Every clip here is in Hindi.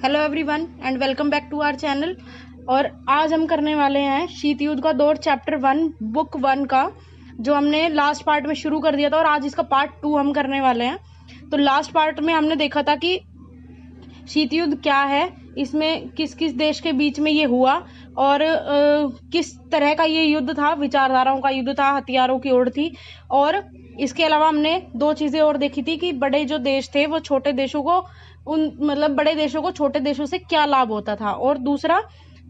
Hello everyone and welcome back to our channel. और आज हम करने वाले हैं शीत युद्ध का दौर चैप्टर 1 बुक 1 का, जो हमने लास्ट पार्ट में शुरू कर दिया था और आज इसका पार्ट 2 हम करने वाले हैं। तो लास्ट पार्ट में हमने देखा था कि शीत युद्ध क्या है, इसमें किस किस देश के बीच में ये हुआ और किस तरह का ये युद्ध था, विचारधाराओं का युद्ध था, हथियारों की ओर थी। और इसके अलावा हमने दो चीजें और देखी थी कि बड़े जो देश थे वो छोटे देशों को बड़े देशों को छोटे देशों से क्या लाभ होता था, और दूसरा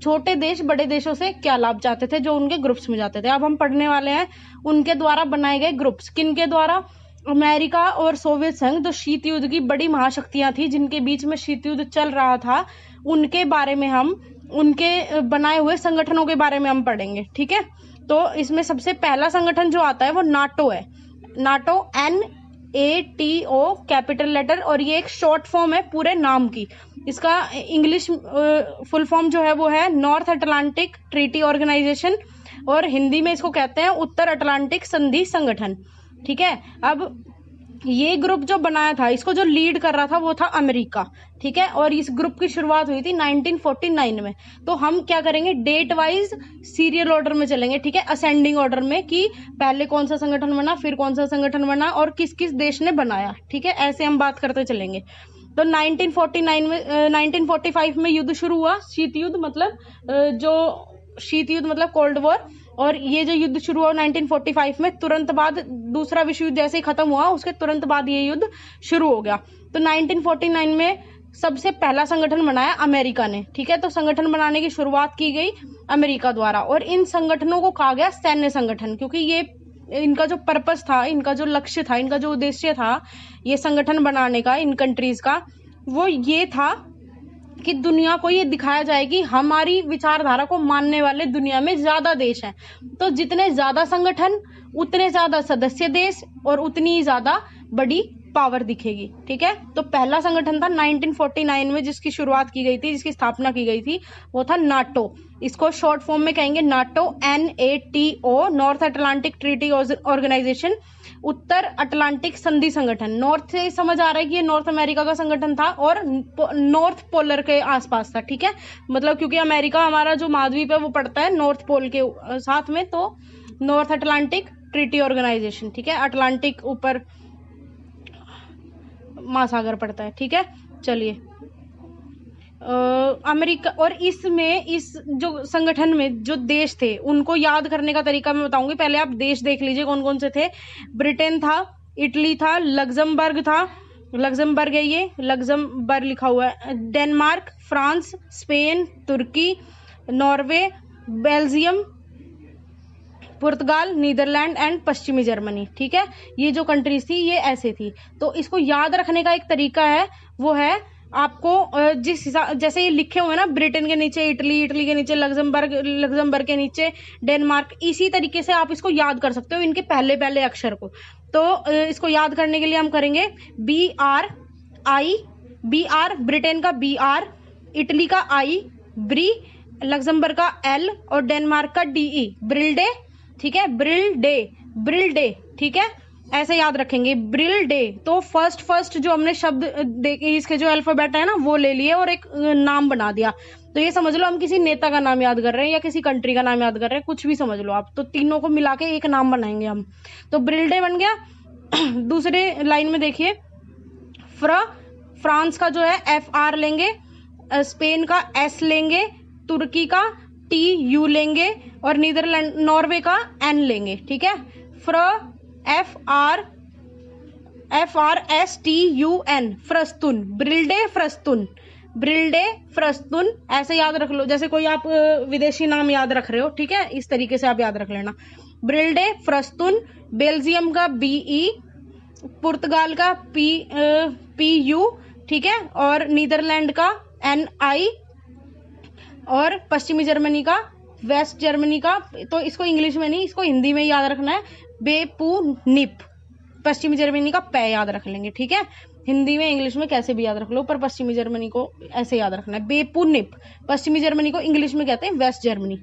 छोटे देश बड़े देशों से क्या लाभ चाहते थे जो उनके ग्रुप्स में जाते थे। अब हम पढ़ने वाले हैं उनके द्वारा बनाए गए ग्रुप्स। किनके द्वारा? अमेरिका और सोवियत संघ, जो शीत युद्ध की बड़ी महाशक्तियां थी जिनके बीच में शीत युद्ध चल रहा था, उनके बारे में हम उनके बनाए हुए संगठनों के बारे में हम पढ़ेंगे। ठीक है, तो इसमें सबसे पहला संगठन जो आता है वो नाटो है। नाटो NATO कैपिटल लेटर, और ये एक शॉर्ट फॉर्म है पूरे नाम की। इसका इंग्लिश फुल फॉर्म जो है वो है नॉर्थ अटलांटिक ट्रीटी ऑर्गेनाइजेशन, और हिंदी में इसको कहते हैं उत्तर अटलांटिक संधि संगठन। ठीक है, अब ये ग्रुप जो बनाया था, इसको जो लीड कर रहा था वो था अमेरिका। ठीक है, और इस ग्रुप की शुरुआत हुई थी 1949 में। तो हम क्या करेंगे, डेट वाइज सीरियल ऑर्डर में चलेंगे। ठीक है, असेंडिंग ऑर्डर में कि पहले कौन सा संगठन बना, फिर कौन सा संगठन बना और किस किस देश ने बनाया। ठीक है, ऐसे हम बात करते चलेंगे। तो 1945 में युद्ध शुरू हुआ। शीत युद्ध मतलब कोल्ड वॉर। और ये जो युद्ध शुरू हुआ 1945 में, तुरंत बाद दूसरा विश्व युद्ध जैसे ही खत्म हुआ उसके तुरंत बाद ये युद्ध शुरू हो गया। तो 1949 में सबसे पहला संगठन बनाया अमेरिका ने। ठीक है, तो संगठन बनाने की शुरुआत की गई अमेरिका द्वारा, और इन संगठनों को कहा गया सैन्य संगठन, क्योंकि ये इनका जो पर्पस था, इनका जो लक्ष्य था, इनका जो उद्देश्य था ये संगठन बनाने का, इन कंट्रीज का, वो ये था कि दुनिया को ये दिखाया जाए कि हमारी विचारधारा को मानने वाले दुनिया में ज्यादा देश हैं। तो जितने ज्यादा संगठन उतने ज्यादा सदस्य देश और उतनी ज्यादा बड़ी पावर दिखेगी। ठीक है, तो पहला संगठन था 1949 में जिसकी शुरुआत की गई थी, जिसकी स्थापना की गई थी, वो था नाटो। इसको शॉर्ट फॉर्म में कहेंगे NATO, NATO North Atlantic Treaty Organization, उत्तर अटलांटिक संधि संगठन। नॉर्थ से समझ आ रहा है कि ये नॉर्थ अमेरिका का संगठन था और नॉर्थ पोलर के आसपास था। ठीक है, मतलब क्योंकि अमेरिका हमारा जो महाद्वीप है वो पड़ता है नॉर्थ पोल के साथ में, तो नॉर्थ अटलांटिक ट्रीटी ऑर्गेनाइजेशन। ठीक है, अटलांटिक ऊपर महासागर पड़ता है। ठीक है, चलिए अमेरिका, और इसमें इस जो संगठन में जो देश थे उनको याद करने का तरीका मैं बताऊंगी। पहले आप देश देख लीजिए कौन कौन से थे। ब्रिटेन था, इटली था, लग्जमबर्ग था, लग्जमबर्ग है ये, लग्जमबर्ग लिखा हुआ है, डेनमार्क, फ्रांस, स्पेन, तुर्की, नॉर्वे, बेल्जियम, पुर्तगाल, नीदरलैंड एंड पश्चिमी जर्मनी। ठीक है, ये जो कंट्रीज थी ये ऐसे थी। तो इसको याद रखने का एक तरीका है, वो है आपको जिस हिसाब, जैसे ये लिखे हुए हैं ना, ब्रिटेन के नीचे इटली, इटली के नीचे लग्जमबर्ग के नीचे डेनमार्क, इसी तरीके से आप इसको याद कर सकते हो, इनके पहले पहले अक्षर को। तो इसको याद करने के लिए हम करेंगे BR, ब्रिटेन का BR, इटली का I, ब्री, लग्जमबर्ग का L और डेनमार्क का DE, ब्रिल्डे। ठीक है, ब्रिल्डे। ठीक है, ऐसे याद रखेंगे, ब्रिल्डे। तो फर्स्ट जो हमने शब्द देखे, इसके जो अल्फाबेट है ना वो ले लिए और एक नाम बना दिया। तो ये समझ लो हम किसी नेता का नाम याद कर रहे हैं या किसी कंट्री का नाम याद कर रहे हैं, कुछ भी समझ लो आप। तो तीनों को मिला के एक नाम बनाएंगे हम। तो ब्रिल्डे बन गया। दूसरे लाइन में देखिए, फ्रांस का जो है FR लेंगे, स्पेन का S लेंगे, तुर्की का TU लेंगे और नीदरलैंड नॉर्वे का N लेंगे। ठीक है, FRSTUN, फ्रस्तुन, ब्रिल्डे फ्रस्तुन, ऐसे याद रख लो जैसे कोई आप विदेशी नाम याद रख रहे हो। ठीक है, इस तरीके से आप याद रख लेना, ब्रिल्डे फ्रस्तुन। बेल्जियम का BE, पुर्तगाल का PU। ठीक है, और नीदरलैंड का NI और पश्चिमी जर्मनी का वेस्ट जर्मनी का, तो इसको इंग्लिश में नहीं, इसको हिंदी में याद रखना है, बेपुनिप। पश्चिमी जर्मनी का पै याद रख लेंगे। ठीक है, हिंदी में इंग्लिश में कैसे भी याद रख लो, पर पश्चिमी जर्मनी को ऐसे याद रखना है, बेपुनिप। पश्चिमी जर्मनी को इंग्लिश में कहते हैं वेस्ट जर्मनी।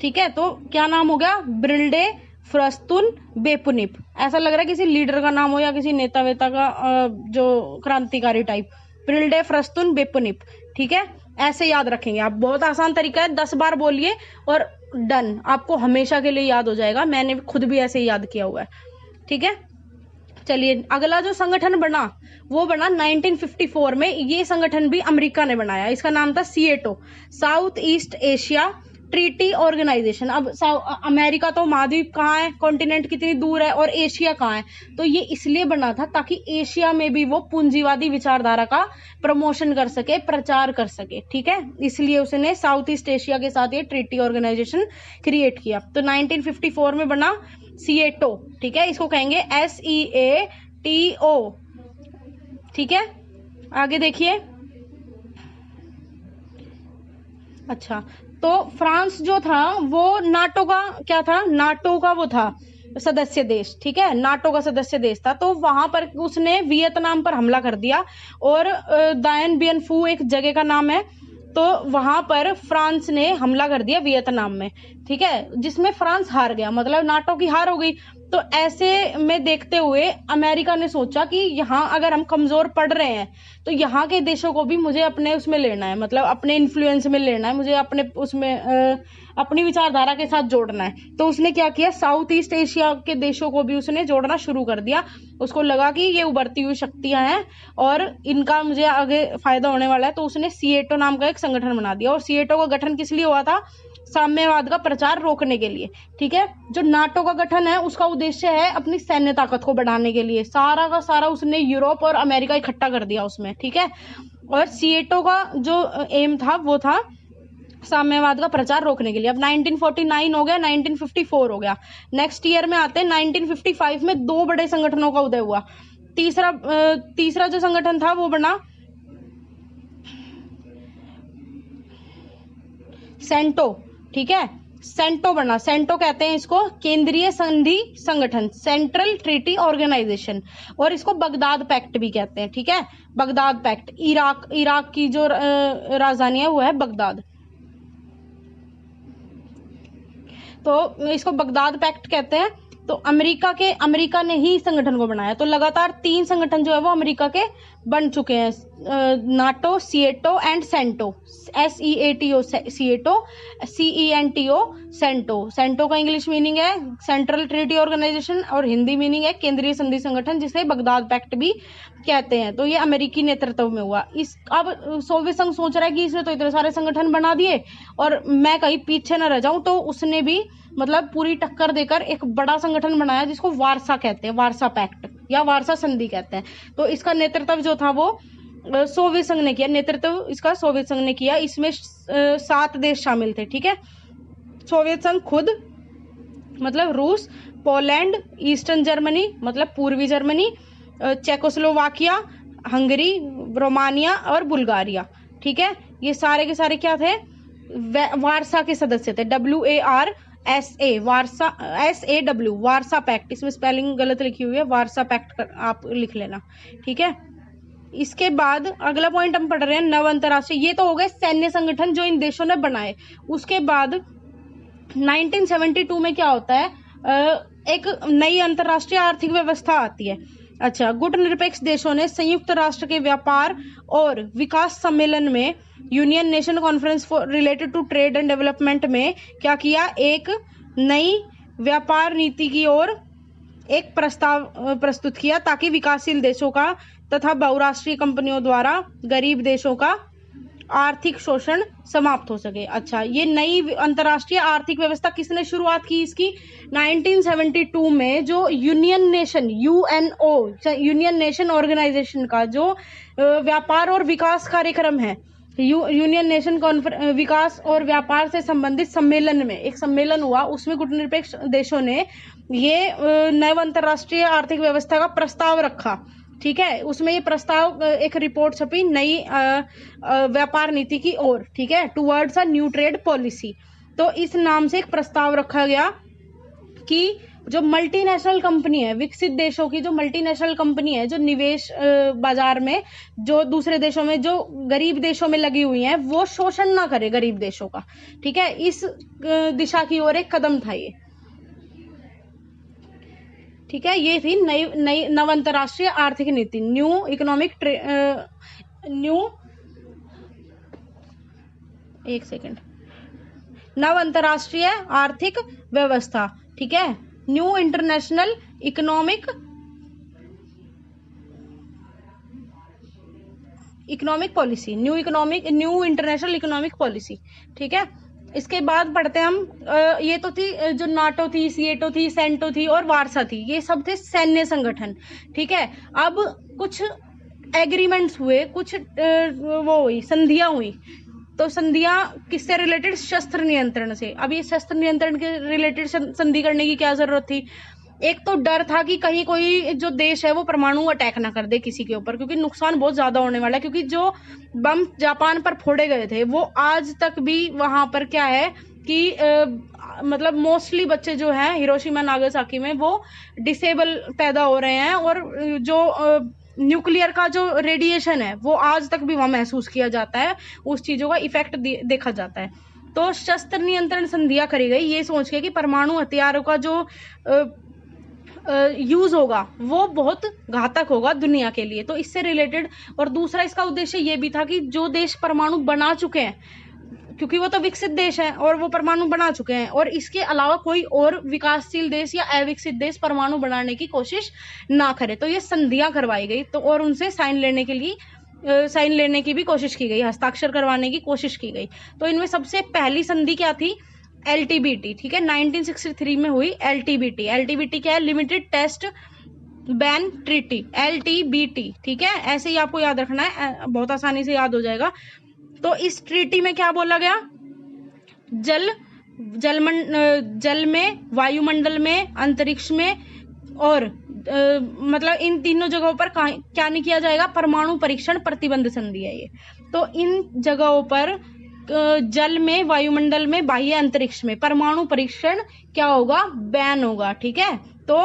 ठीक है, तो क्या नाम हो गया, ब्रिल्डे फ्रस्तुन बेपुनिप। ऐसा लग रहा है किसी लीडर का नाम हो या किसी नेता वेता का, जो क्रांतिकारी टाइप। प्रिल्डे फ्रस्तुन बेपुनिप। ठीक है, ऐसे याद रखेंगे आप, बहुत आसान तरीका है, 10 बार बोलिए और डन, आपको हमेशा के लिए याद हो जाएगा। मैंने खुद भी ऐसे ही याद किया हुआ है। ठीक है, चलिए अगला जो संगठन बना वो बना 1954 में। ये संगठन भी अमेरिका ने बनाया, इसका नाम था SEATO, South East Asia Treaty Organization. अब अमेरिका तो महाद्वीप कहाँ है, कॉन्टिनेंट कितनी दूर है, और एशिया कहाँ है, तो ये इसलिए बना था ताकि एशिया में भी वो पूंजीवादी विचारधारा का प्रमोशन कर सके, प्रचार कर सके। ठीक है, इसलिए उसने साउथ ईस्ट एशिया के साथ ये ट्रीटी ऑर्गेनाइजेशन क्रिएट किया। तो 1954 में बना सीएटो। ठीक है, इसको कहेंगे SEATO। ठीक है, आगे देखिए। अच्छा, तो फ्रांस जो था वो नाटो का क्या था, नाटो का वो था सदस्य देश। ठीक है, नाटो का सदस्य देश था। तो वहां पर उसने वियतनाम पर हमला कर दिया, और दायन बियन फू एक जगह का नाम है, तो वहां पर फ्रांस ने हमला कर दिया वियतनाम में। ठीक है, जिसमें फ्रांस हार गया, मतलब नाटो की हार हो गई। तो ऐसे में देखते हुए अमेरिका ने सोचा कि यहाँ अगर हम कमजोर पड़ रहे हैं तो यहाँ के देशों को भी मुझे अपने उसमें लेना है, मतलब अपने इन्फ्लुएंस में लेना है, मुझे अपने उसमें अपनी विचारधारा के साथ जोड़ना है। तो उसने क्या किया, साउथ ईस्ट एशिया के देशों को भी उसने जोड़ना शुरू कर दिया। उसको लगा कि ये उभरती हुई शक्तियां हैं और इनका मुझे आगे फायदा होने वाला है, तो उसने सीएटो नाम का एक संगठन बना दिया। और सीएटो का गठन किस लिए हुआ था, साम्यवाद का प्रचार रोकने के लिए। ठीक है, जो नाटो का गठन है उसका उद्देश्य है अपनी सैन्य ताकत को बढ़ाने के लिए, सारा का सारा उसने यूरोप और अमेरिका इकट्ठा कर दिया उसमें। ठीक है, और सीएटो का जो एम था वो था साम्यवाद का प्रचार रोकने के लिए। अब 1949 हो गया, 1954 हो गया, नेक्स्ट ईयर में आते हैं 1955 में 2 बड़े संगठनों का उदय हुआ। तीसरा जो संगठन था वो बना सेंटो। ठीक है, सेंटो बना, सेंटो कहते हैं इसको, केंद्रीय संधि संगठन, सेंट्रल ट्रीटी ऑर्गेनाइजेशन, और इसको बगदाद पैक्ट भी कहते हैं। ठीक है, बगदाद पैक्ट, इराक की जो राजधानी है वो है बगदाद, तो इसको बगदाद पैक्ट कहते हैं। तो अमेरिका ने ही संगठन को बनाया। तो लगातार 3 संगठन जो है वो अमेरिका के बन चुके हैं, NATO, SEATO and CENTO. SEATO SEATO, CENTO CENTO. CENTO का इंग्लिश मीनिंग है सेंट्रल ट्रीटी ऑर्गेनाइजेशन और हिंदी मीनिंग है केंद्रीय संधि संगठन, जिसे बगदाद पैक्ट भी कहते हैं। तो ये अमेरिकी नेतृत्व में हुआ। अब सोवियत संघ सोच रहा है कि इसने तो इतने सारे संगठन बना दिए और मैं कहीं पीछे न रह जाऊं, तो उसने भी मतलब पूरी टक्कर देकर एक बड़ा संगठन बनाया जिसको वारसा कहते हैं, वारसा पैक्ट या वारसा संधि कहते हैं। तो इसका नेतृत्व जो था वो सोवियत संघ ने किया, नेतृत्व इसका सोवियत संघ ने किया। इसमें 7 देश शामिल थे। ठीक है, सोवियत संघ खुद मतलब रूस, पोलैंड, ईस्टर्न जर्मनी मतलब पूर्वी जर्मनी, चेकोस्लोवाकिया, हंगरी, रोमानिया और बुल्गारिया। ठीक है, ये सारे के सारे क्या थे, वारसा के सदस्य थे। WARSA वारसा, SAW वारसा पैक्ट, इसमें स्पेलिंग गलत लिखी हुई है, वारसा पैक्ट आप लिख लेना। ठीक है, इसके बाद अगला पॉइंट हम पढ़ रहे हैं नव अंतरराष्ट्रीय। ये तो हो गए सैन्य संगठन जो इन देशों ने बनाए। उसके बाद 1972 में क्या होता है, एक नई अंतरराष्ट्रीय आर्थिक व्यवस्था आती है। अच्छा, गुटनिरपेक्ष देशों ने संयुक्त राष्ट्र के व्यापार और विकास सम्मेलन में, union nation conference for related to trade and development में क्या किया, एक नई व्यापार नीति की ओर एक प्रस्ताव प्रस्तुत किया ताकि विकासशील देशों का तथा बहुराष्ट्रीय कंपनियों द्वारा गरीब देशों का आर्थिक शोषण समाप्त हो सके। अच्छा, ये नई अंतरराष्ट्रीय आर्थिक व्यवस्था किसने शुरुआत की इसकी, 1972 में जो union nation UNO union nation organization का जो व्यापार और विकास कार्यक्रम है, यूनियन नेशन विकास और व्यापार से संबंधित सम्मेलन में एक सम्मेलन हुआ, उसमें गुटनिरपेक्ष देशों ने ये नव अंतरराष्ट्रीय आर्थिक व्यवस्था का प्रस्ताव रखा। ठीक है, उसमें ये प्रस्ताव, एक रिपोर्ट छपी नई व्यापार नीति की ओर, ठीक है, towards a new trade policy. तो इस नाम से एक प्रस्ताव रखा गया कि जो मल्टीनेशनल कंपनी है, विकसित देशों की जो मल्टीनेशनल कंपनी है, जो निवेश बाजार में जो दूसरे देशों में जो गरीब देशों में लगी हुई है, वो शोषण ना करे गरीब देशों का। ठीक है, इस दिशा की ओर एक कदम था ये। ठीक है, ये थी नई नव अंतरराष्ट्रीय आर्थिक नीति, न्यू इकोनॉमिक न्यू, एक सेकेंड, नव अंतरराष्ट्रीय आर्थिक व्यवस्था, ठीक है, new international economic policy, new international economic policy, ठीक है। इसके बाद पढ़ते हैं हम, ये तो थी जो नाटो थी, सीएटो थी, सेंटो थी और वारसा थी, ये सब थे सैन्य संगठन, ठीक है। अब कुछ एग्रीमेंट्स हुए, कुछ वो हुई, संधियां हुई। तो संधियां किससे रिलेटेड? शस्त्र नियंत्रण से। अब ये शस्त्र नियंत्रण के रिलेटेड संधि करने की क्या जरूरत थी? एक तो डर था कि कहीं कोई जो देश है वो परमाणु अटैक ना कर दे किसी के ऊपर, क्योंकि नुकसान बहुत ज्यादा होने वाला है। क्योंकि जो बम जापान पर फोड़े गए थे वो आज तक भी वहां पर क्या है कि मतलब मोस्टली बच्चे जो हैं हिरोशिमा नागासाकी में वो डिसेबल पैदा हो रहे हैं, और जो न्यूक्लियर का जो रेडिएशन है वो आज तक भी वहां महसूस किया जाता है, उस चीजों का इफेक्ट देखा जाता है। तो शस्त्र नियंत्रण संधियां करी गई ये सोच के कि परमाणु हथियारों का जो यूज होगा वो बहुत घातक होगा दुनिया के लिए, तो इससे रिलेटेड। और दूसरा इसका उद्देश्य ये भी था कि जो देश परमाणु बना चुके हैं, क्योंकि वो तो विकसित देश है और वो परमाणु बना चुके हैं, और इसके अलावा कोई और विकासशील देश या अविकसित देश परमाणु बनाने की कोशिश ना करे, तो ये संधियां करवाई गई। तो और उनसे साइन लेने की भी कोशिश की गई, हस्ताक्षर करवाने की कोशिश की गई। तो इनमें सबसे पहली संधि क्या थी? एलटीबीटी, ठीक है, 1963 में हुई एलटीबीटी। एलटीबीटी क्या है? लिमिटेड टेस्ट बैन ट्रीटी, एलटीबीटी, ठीक है, ऐसे ही आपको याद रखना है, बहुत आसानी से याद हो जाएगा। तो इस ट्रीटी में क्या बोला गया? जल में, वायुमंडल में, अंतरिक्ष में, और मतलब इन तीनों जगहों पर क्या नहीं किया जाएगा? परमाणु परीक्षण प्रतिबंध संधि है ये। तो इन जगहों पर जल में, वायुमंडल में, बाह्य अंतरिक्ष में परमाणु परीक्षण क्या होगा? बैन होगा, ठीक है। तो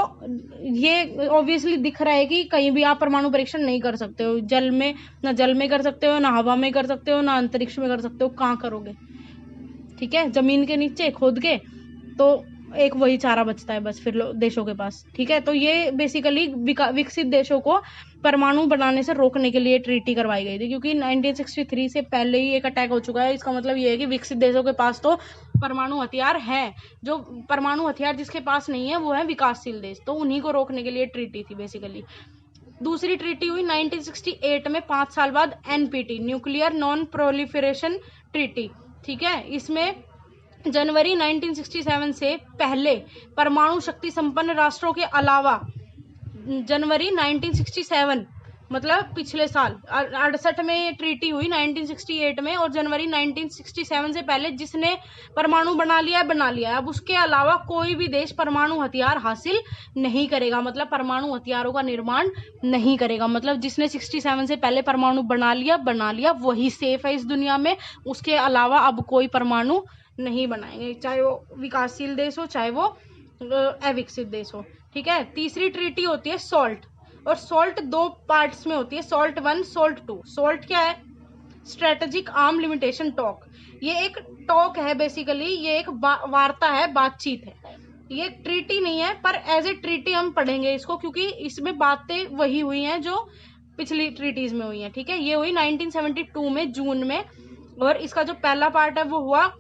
ये ऑब्वियसली दिख रहा है कि कहीं भी आप परमाणु परीक्षण नहीं कर सकते हो, जल में कर सकते हो, ना हवा में कर सकते हो, ना अंतरिक्ष में कर सकते हो, कहाँ करोगे? ठीक है, जमीन के नीचे खोद के, तो एक वही चारा बचता है बस फिर देशों के पास, ठीक है। तो ये बेसिकली विकसित देशों को परमाणु बनाने से रोकने के लिए ट्रीटी करवाई गई थी, क्योंकि 1963 से पहले ही एक अटैक हो चुका है। इसका मतलब ये है कि विकसित देशों के पास तो परमाणु हथियार है, जो परमाणु हथियार जिसके पास नहीं है वो है विकासशील देश, तो उन्हीं को रोकने के लिए ट्रीटी थी बेसिकली। दूसरी ट्रीटी हुई 1968 में, 5 साल बाद, NPT, nuclear non proliferation treaty, ठीक है। इसमें जनवरी 1967 से पहले परमाणु शक्ति संपन्न राष्ट्रों के अलावा, जनवरी 1967 मतलब पिछले साल, 68 में ये ट्रीटी हुई 1968 में, और जनवरी 1967 से पहले जिसने परमाणु बना लिया, अब उसके अलावा कोई भी देश परमाणु हथियार हासिल नहीं करेगा, मतलब परमाणु हथियारों का निर्माण नहीं करेगा। मतलब जिसने 67 से पहले परमाणु बना लिया वही सेफ है इस दुनिया में, उसके अलावा अब कोई परमाणु नहीं बनाएंगे, चाहे वो विकासशील देश हो चाहे वो अविकसित देश हो, ठीक है। तीसरी ट्रीटी होती है सॉल्ट, और सॉल्ट 2 पार्ट्स में होती है, सॉल्ट 1, सॉल्ट 2। सॉल्ट क्या है? Strategic arm limitation talk. ये एक टॉक है बेसिकली, ये एक वार्ता है, बातचीत है, ये एक ट्रीटी नहीं है, पर एज ए ट्रीटी हम पढ़ेंगे इसको, क्योंकि इसमें बातें वही हुई हैं जो पिछली ट्रीटीज में हुई हैं, ठीक है। ये हुई 1972 में, जून में, और इसका जो पहला पार्ट है वो हुआ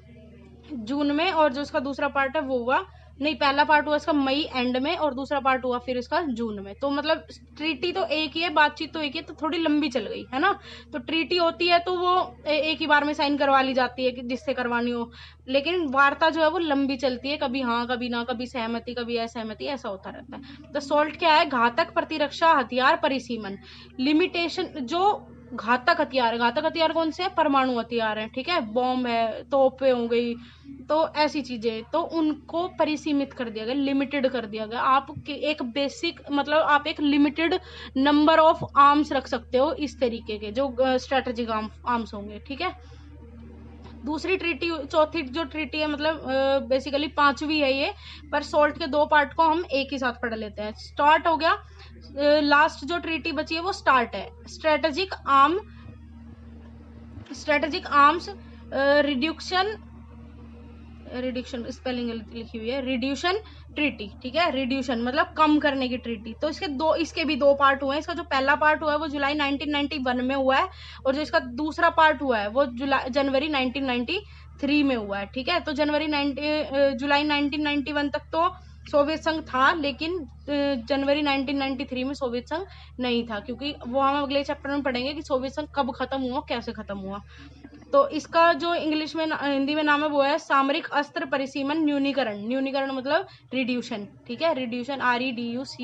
जून में, और जो इसका दूसरा पार्ट है वो हुआ, नहीं, पहला पार्ट हुआ इसका मई एंड में, और दूसरा पार्ट हुआ फिर इसका जून में। तो मतलब ट्रीटी तो एक ही है, बातचीत तो एक ही है, तो थोड़ी लंबी चल गई है ना। तो ट्रीटी होती है तो वो एक ही बार में साइन करवा ली जाती है जिससे करवानी हो, लेकिन वार्ता जो है वो लंबी चलती है, कभी हाँ कभी ना, कभी सहमति कभी असहमति, ऐसा होता रहता है। तो सॉल्ट क्या है? घातक प्रतिरक्षा हथियार परिसीमन लिमिटेशन। जो घातक हथियार कौन से है? परमाणु हथियार है, ठीक है, बॉम्ब है, तोपें हो गई, तो ऐसी चीजें, तो उनको परिसीमित कर दिया गया, लिमिटेड कर दिया गया। आप एक बेसिक, मतलब आप एक लिमिटेड नंबर ऑफ आर्म्स रख सकते हो इस तरीके के, जो स्ट्रेटेजिक आर्म्स होंगे, ठीक है। दूसरी ट्रीटी, चौथी जो ट्रीटी है, मतलब बेसिकली 5वीं है ये, पर सॉल्ट के 2 पार्ट को हम एक ही साथ पढ़ लेते हैं। स्टार्ट हो गया, लास्ट जो ट्रीटी बची है वो स्टार्ट है, स्ट्रेटेजिक आर्म्स रिड्यूक्शन रिड्यूशन स्पेलिंग लिखी हुई है, रिड्यूशन ट्रीटी, ठीक है, रिड्यूशन मतलब कम करने की ट्रीटी। तो इसके भी दो पार्ट हुए हैं। इसका जो पहला पार्ट हुआ है वो जुलाई 1991 में हुआ है, और जो इसका दूसरा पार्ट हुआ है वो जनवरी 1993 में हुआ है, ठीक है। तो जुलाई 1991 तक तो सोवियत संघ था, लेकिन जनवरी 1993 में सोवियत संघ नहीं था, क्योंकि वो हम अगले चैप्टर में पढ़ेंगे कि सोवियत संघ कब खत्म हुआ, कैसे खत्म हुआ। तो इसका जो इंग्लिश में हिंदी में नाम है वो है सामरिक अस्त्र परिसीमन न्यूनीकरण। न्यूनीकरण मतलब रिड्यूशन, ठीक है, reduction REDUCT,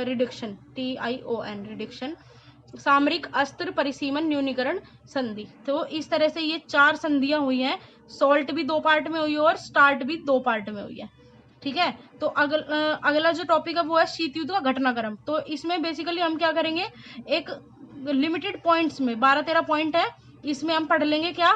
reduction TION, reduction, सामरिक अस्त्र परिसीमन न्यूनीकरण संधि। तो इस तरह से ये 4 संधियां हुई हैं। सॉल्ट भी 2 पार्ट में हुई है और स्टार्ट भी 2 पार्ट में हुई है, ठीक है। तो अगला जो टॉपिक है वो है शीत युद्ध का घटनाक्रम। तो इसमें बेसिकली हम क्या करेंगे, एक लिमिटेड पॉइंट्स में 12-13 पॉइंट है, इसमें हम पढ़ लेंगे क्या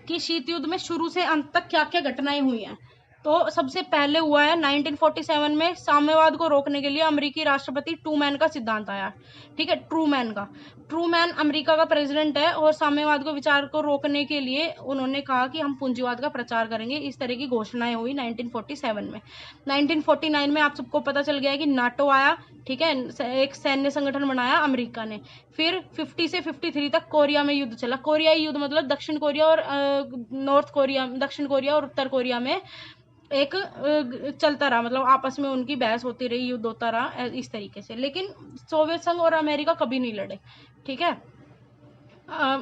कि शीत युद्ध में शुरू से अंत तक क्या क्या घटनाएं हुई हैं। तो सबसे पहले हुआ है 1947 में साम्यवाद को रोकने के लिए अमेरिकी राष्ट्रपति ट्रूमैन का सिद्धांत आया, ठीक है, ट्रूमैन अमेरिका का प्रेसिडेंट है, और साम्यवाद को विचार को रोकने के लिए उन्होंने कहा कि हम पूंजीवाद का प्रचार करेंगे। इस तरह की घोषणाएं हुई 1947 में। 1949 में आप सबको पता चल गया है कि नाटो आया, ठीक है, एक सैन्य संगठन बनाया अमेरिका ने। फिर 50 से 53 तक कोरिया में युद्ध चला। कोरियाई युद्ध मतलब दक्षिण कोरिया और दक्षिण कोरिया और उत्तर कोरिया में एक चलता रहा, मतलब आपस में उनकी बहस होती रही, युद्ध होता रहा इस तरीके से। लेकिन सोवियत संघ और अमेरिका कभी नहीं लड़े, ठीक है,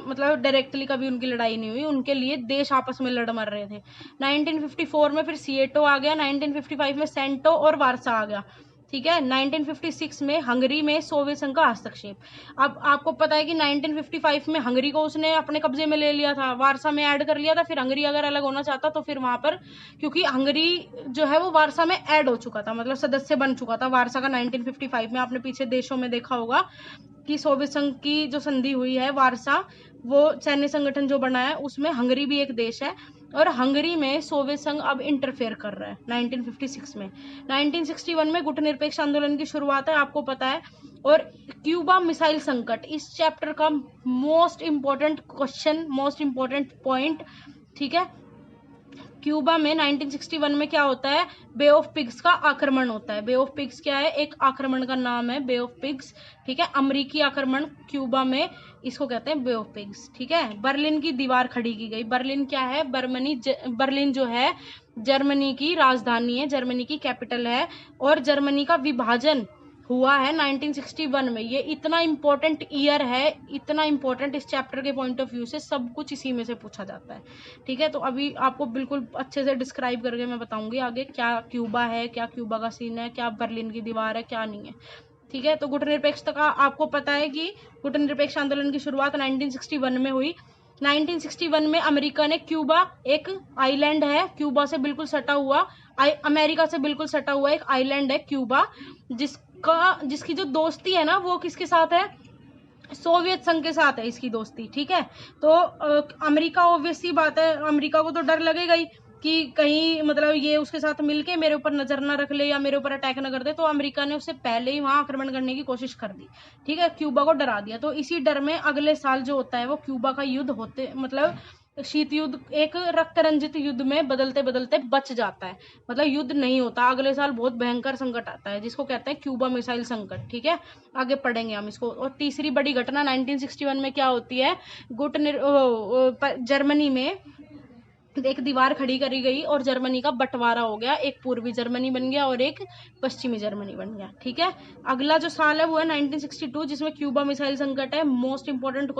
मतलब डायरेक्टली कभी उनकी लड़ाई नहीं हुई, उनके लिए देश आपस में लड़ मर रहे थे। 1954 में फिर सिएटो आ गया, 1955 में सेंटो और वारसा आ गया, ठीक है। 1956 में हंगरी में सोवियत संघ का हस्तक्षेप। अब आपको पता है कि 1955 में हंगरी को उसने अपने कब्जे में ले लिया था, वारसा में ऐड कर लिया था। फिर हंगरी अगर अलग होना चाहता तो फिर वहां पर, क्योंकि हंगरी जो है वो वारसा में ऐड हो चुका था, मतलब सदस्य बन चुका था वारसा का 1955 में। आपने पीछे देशों में देखा होगा कि सोवियत संघ की जो संधि हुई है वारसा, वो सैन्य संगठन जो बना है उसमें हंगरी भी एक देश है, और हंगरी में सोवियत संघ अब इंटरफेयर कर रहा है 1956 में। 1961 में गुटनिरपेक्ष आंदोलन की शुरुआत है, आपको पता है। और क्यूबा मिसाइल संकट इस चैप्टर का most important question, most important point, ठीक है। क्यूबा में 1961 में क्या होता है, बे ऑफ पिग्स का आक्रमण होता है। बे ऑफ पिग्स क्या है, एक आक्रमण का नाम है, बे ऑफ पिग्स, ठीक है, अमेरिकी आक्रमण क्यूबा में, इसको कहते हैं बे ऑफ पिग्स, ठीक है। बर्लिन की दीवार खड़ी की गई। बर्लिन क्या है, बर्लिन जो है जर्मनी की राजधानी है, जर्मनी की कैपिटल है, और जर्मनी का विभाजन हुआ है 1961 में। ये इतना इंपॉर्टेंट ईयर है, इतना इंपॉर्टेंट, इस चैप्टर के पॉइंट ऑफ व्यू से सब कुछ इसी में से पूछा जाता है, ठीक है। तो अभी आपको बिल्कुल अच्छे से डिस्क्राइब करके मैं बताऊंगी आगे क्या क्यूबा है, क्या क्यूबा का सीन है, क्या बर्लिन की दीवार है, क्या नहीं है, ठीक है। तो गुटनिरपेक्षता का आपको पता है कि गुटनिरपेक्ष आंदोलन की शुरुआत 1961 में हुई। 1961 में अमेरिका ने क्यूबा, एक आइलैंड है क्यूबा से बिल्कुल सटा हुआ, अमेरिका से बिल्कुल सटा हुआ एक आइलैंड है क्यूबा, जिसकी जो दोस्ती है ना वो किसके साथ है, सोवियत संघ के साथ है इसकी दोस्ती, ठीक है। तो अमेरिका, ऑब्वियसली बात है, अमेरिका को तो डर लगेगा ही कि कहीं मतलब ये उसके साथ मिलके मेरे ऊपर नजर ना रख ले या मेरे ऊपर अटैक ना कर दे। तो अमेरिका ने उससे पहले ही वहां आक्रमण करने की कोशिश कर दी, ठीक है, क्यूबा को डरा दिया। तो इसी डर में अगले साल जो होता है वो क्यूबा का युद्ध होते, मतलब शीत युद्ध एक रक्त रंजित युद्ध में बदलते बदलते बच जाता है, मतलब युद्ध नहीं होता। अगले साल बहुत भयंकर संकट आता है जिसको कहते हैं क्यूबा मिसाइल संकट, ठीक है, आगे पढ़ेंगे हम इसको। और तीसरी बड़ी घटना 1961 में क्या होती है, जर्मनी में एक दीवार खड़ी करी गई और जर्मनी का बंटवारा हो गया, एक पूर्वी जर्मनी बन गया और एक पश्चिमी जर्मनी बन गया, ठीक है। अगला जो साल है वो है 1962, जिसमें क्यूबा मिसाइल संकट है। मोस्ट इंपॉर्टेंट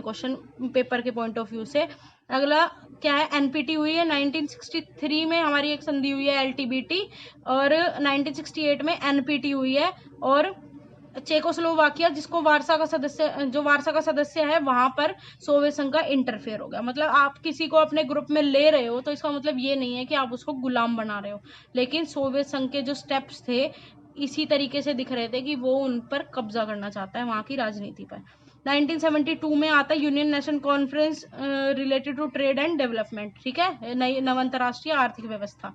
क्वेश्चन पेपर के पॉइंट ऑफ व्यू से। अगला क्या है, एनपीटी हुई है 1963 में, हमारी एक संधि हुई है एलटीबीटी, और 1968 में एनपीटी हुई है। और चेकोस्लोवाकिया, जो वारसा का सदस्य है, वहां पर सोवियत संघ का इंटरफेयर हो गया। मतलब आप किसी को अपने ग्रुप में ले रहे हो तो इसका मतलब ये नहीं है कि आप उसको गुलाम बना रहे हो, लेकिन सोवियत संघ के जो स्टेप्स थे इसी तरीके से दिख रहे थे कि वो उन पर कब्जा करना चाहता है, वहां की राजनीति पर। 1972 में आता है union nation conference related to trade and development, ठीक है, नव अंतरराष्ट्रीय आर्थिक व्यवस्था।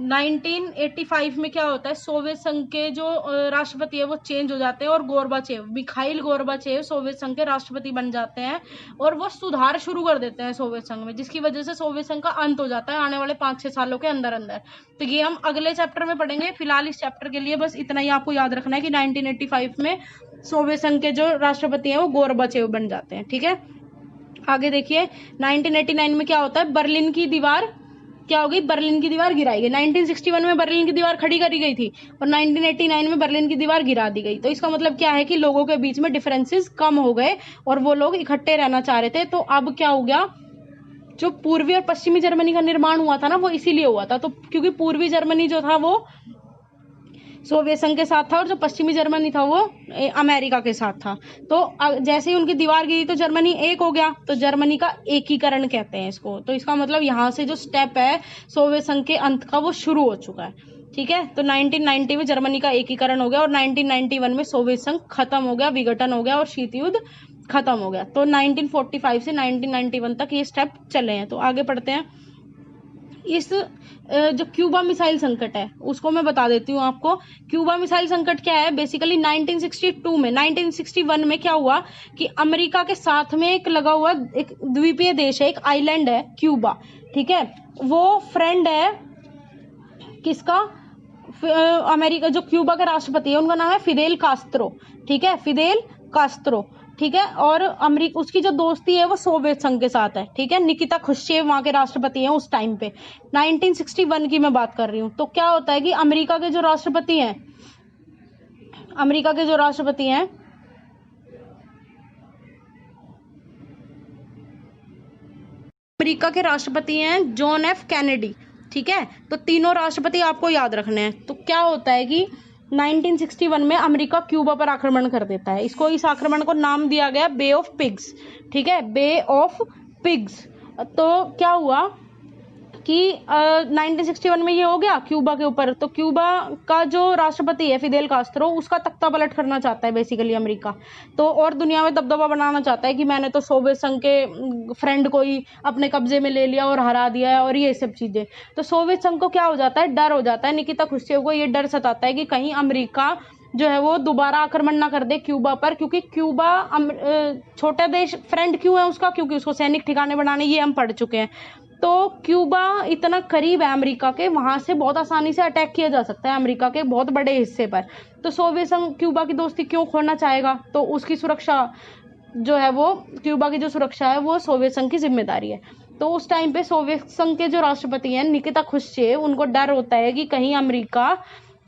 1985 में क्या होता है, सोवियत संघ के जो राष्ट्रपति है वो चेंज हो जाते हैं और गोर्बाचेव, मिखाइल गोर्बाचेव सोवियत संघ के राष्ट्रपति बन जाते हैं और वो सुधार शुरू कर देते हैं सोवियत संघ में, जिसकी वजह से सोवियत संघ का अंत हो जाता है आने वाले 5-6 सालों के अंदर अंदर। तो ये हम अगले चैप्टर में पढ़ेंगे। फिलहाल इस चैप्टर के लिए बस इतना ही आपको याद रखना है कि 1985 में सोवियत संघ के जो राष्ट्रपति हैं वो गोर्बाचेव बन जाते हैं। ठीक है, आगे देखिए 1989 में क्या होता है, बर्लिन की दीवार क्या हो गई, बर्लिन की दीवार गिराई गई। 1961 में बर्लिन की दीवार खड़ी करी गई थी और 1989 में बर्लिन की दीवार गिरा दी गई। तो इसका मतलब क्या है कि लोगों के बीच में डिफरेंसेस कम हो गए और वो लोग इकट्ठे रहना चाह रहे थे। तो अब क्या हो गया, जो पूर्वी और पश्चिमी जर्मनी का निर्माण हुआ था ना, वो इसीलिए हुआ था। तो क्योंकि पूर्वी जर्मनी जो था वो सोवियत संघ के साथ था और जो पश्चिमी जर्मनी था वो अमेरिका के साथ था। तो जैसे ही उनकी दीवार गिरी तो जर्मनी एक हो गया, तो जर्मनी का एकीकरण कहते हैं इसको। तो इसका मतलब यहाँ से जो स्टेप है सोवियत संघ के अंत का वो शुरू हो चुका है। ठीक है, तो 1990 में जर्मनी का एकीकरण हो गया और 1991 में सोवियत संघ खत्म हो गया, विघटन हो गया और शीत युद्ध खत्म हो गया। तो 1945 से 1991 तक ये स्टेप चले हैं। तो आगे पढ़ते हैं। इस जो क्यूबा मिसाइल संकट है उसको मैं बता देती हूँ आपको। क्यूबा मिसाइल संकट क्या है, बेसिकली 1962 में 1961 में क्या हुआ कि अमेरिका के साथ में एक लगा हुआ एक द्वीपीय देश है, एक आइलैंड है क्यूबा। ठीक है, वो फ्रेंड है किसका, अमेरिका, जो क्यूबा के राष्ट्रपति है उनका नाम है फिदेल कास्त्रो। ठीक है, फिदेल कास्त्रो। ठीक है, और अमेरिका, उसकी जो दोस्ती है वो सोवियत संघ के साथ है। ठीक है, निकिता खुश्चेव वहां के राष्ट्रपति हैं उस टाइम पे। 1961 की मैं बात कर रही हूँ। तो क्या होता है कि अमेरिका के जो राष्ट्रपति हैं, जॉन एफ कैनेडी। ठीक है, तो तीनों राष्ट्रपति आपको याद रखने हैं। तो क्या होता है कि 1961 में अमेरिका क्यूबा पर आक्रमण कर देता है। इस आक्रमण को नाम दिया गया बे ऑफ पिग्स। ठीक है, बे ऑफ पिग्स। तो क्या हुआ कि 1961 में ये हो गया क्यूबा के ऊपर। तो क्यूबा का जो राष्ट्रपति है फिदेल कास्त्रो, उसका तख्ता पलट करना चाहता है बेसिकली अमेरिका। तो और दुनिया में दबदबा बनाना चाहता है कि मैंने तो सोवियत संघ के फ्रेंड को ही अपने कब्जे में ले लिया और हरा दिया है और ये सब चीजें। तो सोवियत संघ को क्या हो जाता है, डर हो जाता है। निकिता खुश्चेव को ये डर सताता है कि कहीं अमेरिका जो है वो दोबारा आक्रमण ना कर दे क्यूबा पर, क्योंकि क्यूबा छोटा देश, फ्रेंड क्यों है उसका, क्योंकि उसको सैनिक ठिकाने बनाने, ये हम पढ़ चुके हैं। तो क्यूबा इतना करीब है अमेरिका के, वहां से बहुत आसानी से अटैक किया जा सकता है अमेरिका के बहुत बड़े हिस्से पर। तो सोवियत संघ क्यूबा की दोस्ती क्यों खोना चाहेगा, तो उसकी सुरक्षा जो है वो, क्यूबा की जो सुरक्षा है वो सोवियत संघ की जिम्मेदारी है। तो उस टाइम पे सोवियत संघ के जो राष्ट्रपति हैं निकिता खुश्चेव, उनको डर होता है कि कहीं अमेरिका